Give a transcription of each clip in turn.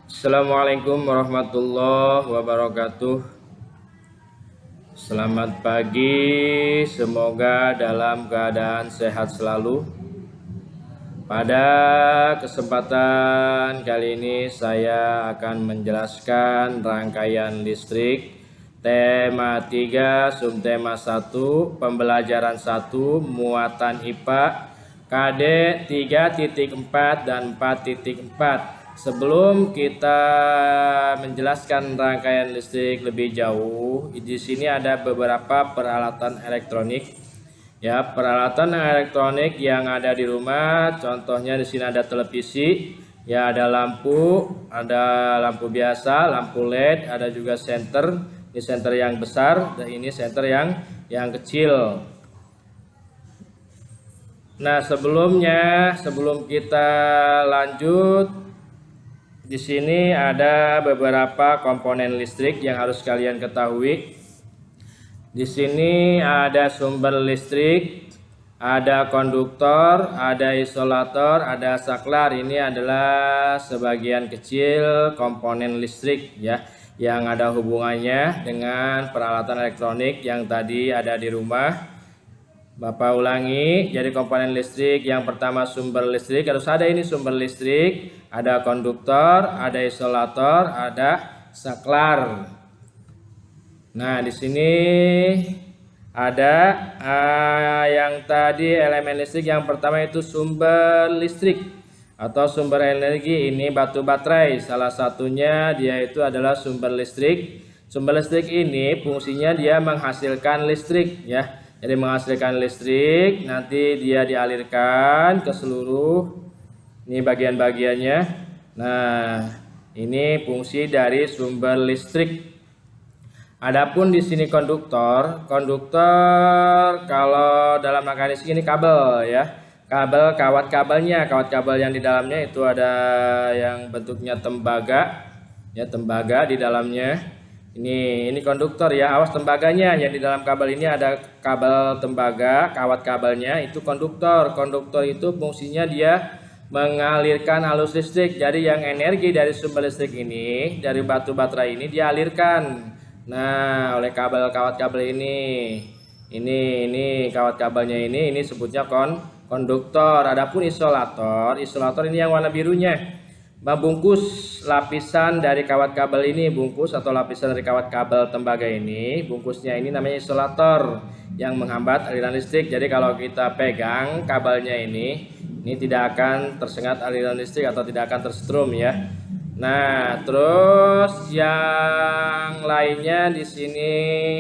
Assalamualaikum warahmatullahi wabarakatuh. Selamat pagi, semoga dalam keadaan sehat selalu. Pada kesempatan kali ini saya akan menjelaskan rangkaian listrik tema 3, subtema 1, pembelajaran 1, muatan IPA KD 3.4 dan 4.4. Sebelum kita menjelaskan rangkaian listrik lebih jauh, di sini ada beberapa peralatan elektronik. Ya, peralatan elektronik yang ada di rumah, contohnya di sini ada televisi, ya ada lampu biasa, lampu LED, ada juga senter. Ini senter yang besar dan ini senter yang kecil. Nah, sebelum kita lanjut, di sini ada beberapa komponen listrik yang harus kalian ketahui. Di sini ada sumber listrik, ada konduktor, ada isolator, ada saklar. Ini adalah sebagian kecil komponen listrik ya, yang ada hubungannya dengan peralatan elektronik yang tadi ada di rumah. Bapak ulangi, jadi komponen listrik yang pertama sumber listrik, harus ada ini sumber listrik, ada konduktor, ada isolator, ada saklar. Nah, di sini ada yang tadi elemen listrik yang pertama itu sumber listrik atau sumber energi, ini batu baterai. Salah satunya dia itu adalah sumber listrik. Sumber listrik ini fungsinya dia menghasilkan listrik ya. Jadi menghasilkan listrik, nanti dia dialirkan ke seluruh ini bagian-bagiannya. Nah, ini fungsi dari sumber listrik. Adapun di sini konduktor kalau dalam rangkaian listrik ini kabel ya. Kabel, kawat kabel yang di dalamnya itu ada yang bentuknya tembaga. Ya, tembaga di dalamnya. Ini konduktor ya, awas tembaganya. Yang di dalam kabel ini ada kabel tembaga, kawat kabelnya itu konduktor. Konduktor itu fungsinya dia mengalirkan arus listrik. Jadi yang energi dari sumber listrik ini, dari batu baterai ini dialirkan. Nah, oleh kawat kabel ini. Ini kawat kabelnya ini sebutnya konduktor. Adapun isolator ini yang warna birunya. Membungkus lapisan dari kawat kabel ini, lapisan dari kawat kabel tembaga ini, bungkusnya ini namanya isolator yang menghambat aliran listrik. Jadi kalau kita pegang kabelnya ini tidak akan tersengat aliran listrik atau tidak akan tersetrum ya. Nah, terus yang lainnya di sini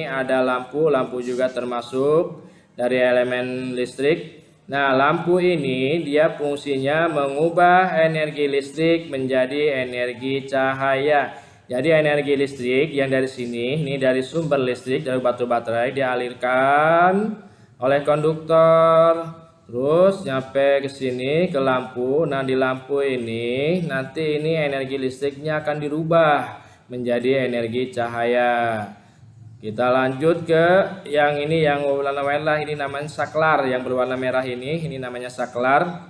ada lampu juga termasuk dari elemen listrik. Nah, lampu ini dia fungsinya mengubah energi listrik menjadi energi cahaya. Jadi energi listrik yang dari sini, ini dari sumber listrik dari batu baterai dialirkan oleh konduktor, terus nyampe ke sini ke lampu. Nah, di lampu ini nanti ini energi listriknya akan dirubah menjadi energi cahaya. Kita lanjut ke yang ini yang berwarna merah, ini namanya saklar. Yang berwarna merah ini namanya saklar.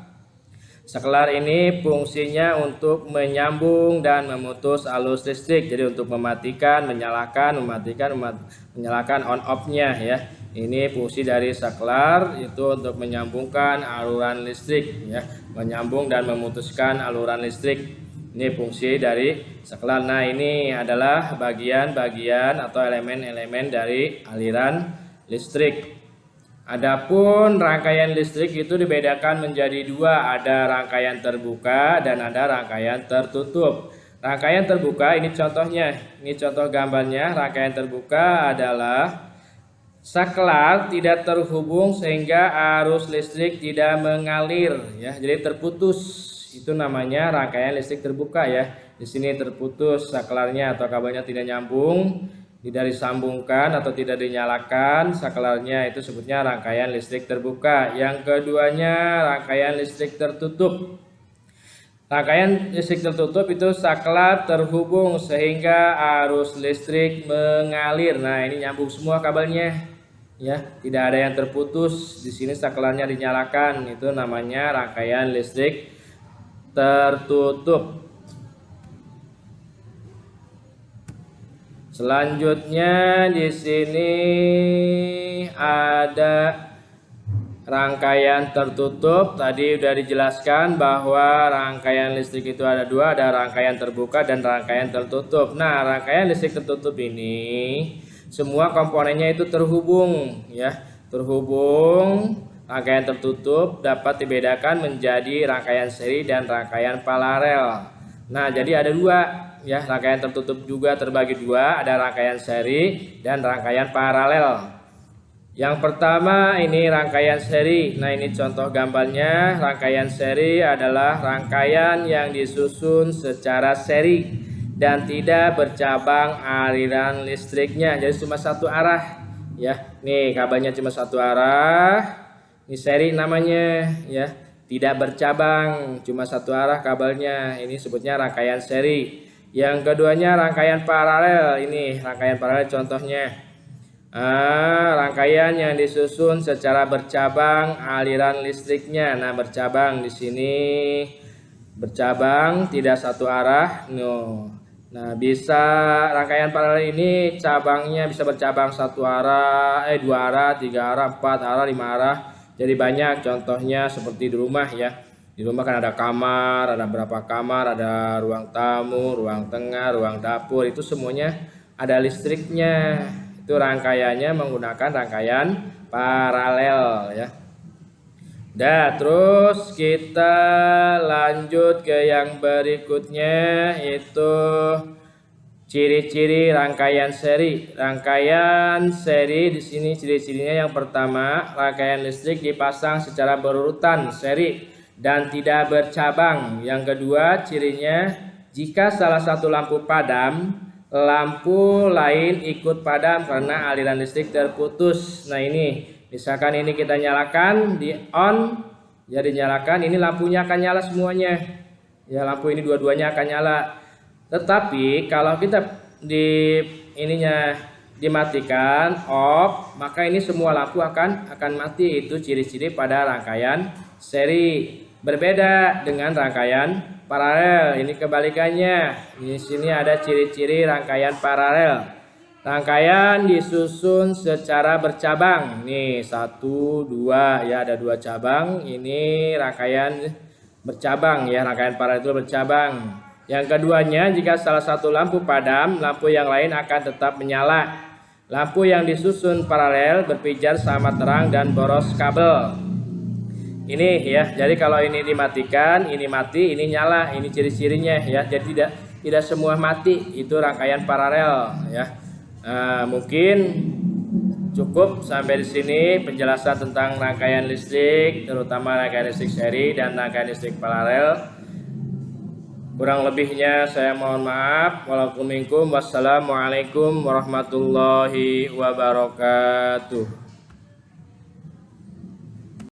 Saklar ini fungsinya untuk menyambung dan memutus arus listrik. Jadi untuk mematikan, menyalakan, menyalakan on off-nya ya. Ini fungsi dari saklar itu untuk menyambungkan aluran listrik ya, menyambung dan memutuskan aluran listrik. Ini fungsi dari saklar. Nah, ini adalah bagian-bagian atau elemen-elemen dari aliran listrik. Adapun rangkaian listrik itu dibedakan menjadi dua, ada rangkaian terbuka dan ada rangkaian tertutup. Rangkaian terbuka ini contohnya, ini contoh gambarnya. Rangkaian terbuka adalah saklar tidak terhubung sehingga arus listrik tidak mengalir ya, jadi terputus. Itu namanya rangkaian listrik terbuka ya. Di sini terputus saklarnya atau kabelnya tidak nyambung, tidak disambungkan atau tidak dinyalakan saklarnya, itu sebutnya rangkaian listrik terbuka. Yang keduanya rangkaian listrik tertutup. Rangkaian listrik tertutup itu saklar terhubung sehingga arus listrik mengalir. Nah, ini nyambung semua kabelnya ya, tidak ada yang terputus. Di sini saklarnya dinyalakan, itu namanya rangkaian listrik tertutup. Selanjutnya di sini ada rangkaian tertutup. Tadi sudah dijelaskan bahwa rangkaian listrik itu ada dua, ada rangkaian terbuka dan rangkaian tertutup. Nah, rangkaian listrik tertutup ini semua komponennya itu terhubung ya, terhubung. Rangkaian tertutup dapat dibedakan menjadi rangkaian seri dan rangkaian paralel. Nah, jadi ada dua ya, rangkaian tertutup juga terbagi dua, ada rangkaian seri dan rangkaian paralel. Yang pertama ini rangkaian seri. Nah, ini contoh gambarnya. Rangkaian seri adalah rangkaian yang disusun secara seri dan tidak bercabang aliran listriknya. Jadi cuma satu arah ya. Nih kabelnya cuma satu arah. Ini seri namanya ya. Tidak bercabang, cuma satu arah kabelnya. Ini sebutnya rangkaian seri. Yang keduanya rangkaian paralel. Ini rangkaian paralel contohnya. Rangkaian yang disusun secara bercabang aliran listriknya. Nah, bercabang di sini bercabang tidak satu arah. Nah, bisa rangkaian paralel ini cabangnya bisa bercabang satu arah, dua arah, tiga arah, empat arah, lima arah. Jadi banyak, contohnya seperti di rumah ya. Di rumah kan ada kamar, ada berapa kamar, ada ruang tamu, ruang tengah, ruang dapur, itu semuanya ada listriknya. Itu rangkaiannya menggunakan rangkaian paralel ya. Terus kita lanjut ke yang berikutnya, yaitu ciri-ciri rangkaian seri. Rangkaian seri di sini ciri-cirinya yang pertama, rangkaian listrik dipasang secara berurutan seri dan tidak bercabang. Yang kedua, cirinya jika salah satu lampu padam, lampu lain ikut padam karena aliran listrik terputus. Nah, ini misalkan ini kita nyalakan di on, ya dinyalakan, ini lampunya akan nyala semuanya. Ya, lampu ini dua-duanya akan nyala. Tetapi kalau kita dimatikan off, maka ini semua lampu akan mati. Itu ciri-ciri pada rangkaian seri. Berbeda dengan rangkaian paralel. Ini kebalikannya. Di sini ada ciri-ciri rangkaian paralel. Rangkaian disusun secara bercabang. Nih, 1, 2 ya, ada 2 cabang. Ini rangkaian bercabang ya, rangkaian paralel itu bercabang. Yang keduanya, jika salah satu lampu padam, lampu yang lain akan tetap menyala. Lampu yang disusun paralel berpijar sama terang dan boros kabel. Ini ya, jadi kalau ini dimatikan, ini mati, ini nyala, ini ciri-cirinya ya. Jadi tidak semua mati, itu rangkaian paralel ya. Mungkin cukup sampai di sini penjelasan tentang rangkaian listrik, terutama rangkaian listrik seri dan rangkaian listrik paralel. Kurang lebihnya saya mohon maaf. Wassalamualaikum warahmatullahi wabarakatuh.